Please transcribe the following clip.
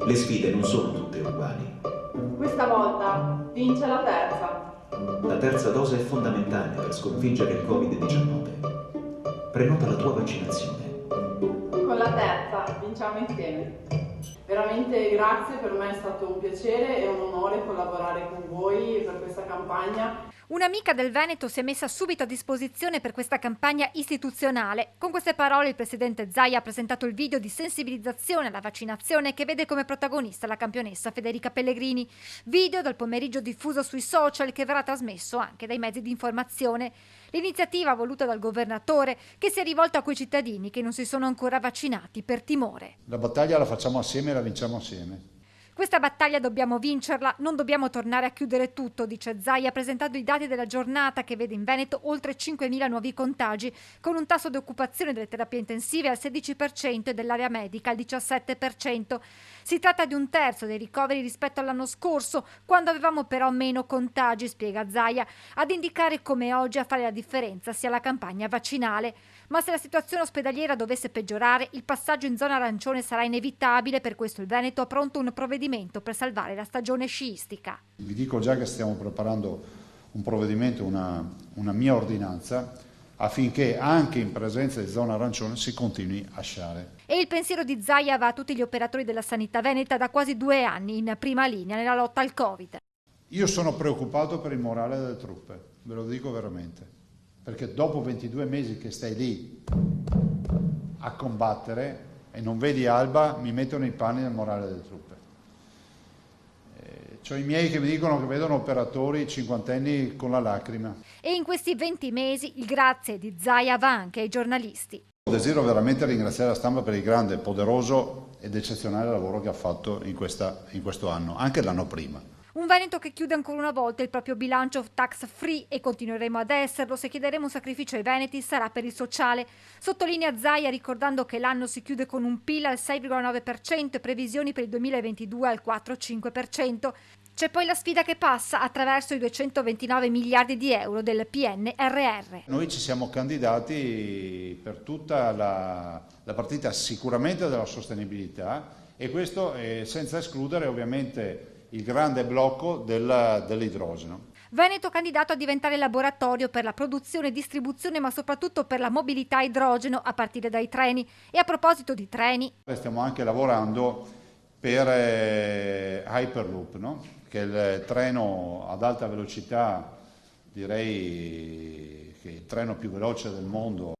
Le sfide non sono tutte uguali. Questa volta vince la terza. La terza dose è fondamentale per sconfiggere il Covid-19. Prenota la tua vaccinazione. Con la terza vinciamo insieme. Veramente grazie, per me è stato un piacere e un onore collaborare con voi per questa campagna. Un'amica del Veneto si è messa subito a disposizione per questa campagna istituzionale. Con queste parole il presidente Zaia ha presentato il video di sensibilizzazione alla vaccinazione che vede come protagonista la campionessa Federica Pellegrini. Video dal pomeriggio diffuso sui social che verrà trasmesso anche dai mezzi di informazione. L'iniziativa voluta dal governatore che si è rivolto a quei cittadini che non si sono ancora vaccinati per timore. La battaglia la facciamo assieme e la vinciamo assieme. Questa battaglia dobbiamo vincerla, non dobbiamo tornare a chiudere tutto, dice Zaia, presentando i dati della giornata che vede in Veneto oltre 5.000 nuovi contagi, con un tasso di occupazione delle terapie intensive al 16% e dell'area medica al 17%. Si tratta di un terzo dei ricoveri rispetto all'anno scorso, quando avevamo però meno contagi, spiega Zaia, ad indicare come oggi a fare la differenza sia la campagna vaccinale. Ma se la situazione ospedaliera dovesse peggiorare, il passaggio in zona arancione sarà inevitabile, per questo il Veneto ha pronto un provvedimento per salvare la stagione sciistica. Vi dico già che stiamo preparando un provvedimento, una mia ordinanza, affinché anche in presenza di zona arancione si continui a sciare. E il pensiero di Zaia va a tutti gli operatori della sanità veneta da quasi 2 anni in prima linea nella lotta al Covid. Io sono preoccupato per il morale delle truppe, ve lo dico veramente, perché dopo 22 mesi che stai lì a combattere e non vedi alba, mi mettono nei panni del morale delle truppe. C'ho i miei che mi dicono che vedono operatori cinquantenni con la lacrima. E in questi 20 mesi il grazie di Zaia va anche ai giornalisti. Desidero veramente ringraziare la stampa per il grande, poderoso ed eccezionale lavoro che ha fatto in questo anno, anche l'anno prima. Un Veneto che chiude ancora una volta il proprio bilancio tax free e continueremo ad esserlo. Se chiederemo un sacrificio ai veneti sarà per il sociale. Sottolinea Zaia ricordando che l'anno si chiude con un PIL al 6,9% e previsioni per il 2022 al 4,5%. C'è poi la sfida che passa attraverso i 229 miliardi di euro del PNRR. Noi ci siamo candidati per tutta la partita sicuramente della sostenibilità e questo senza escludere ovviamente il grande blocco dell'idrogeno. Veneto candidato a diventare laboratorio per la produzione e distribuzione, ma soprattutto per la mobilità a idrogeno a partire dai treni. E a proposito di treni, Stiamo anche lavorando per Hyperloop, no? Che è il treno ad alta velocità, direi che è il treno più veloce del mondo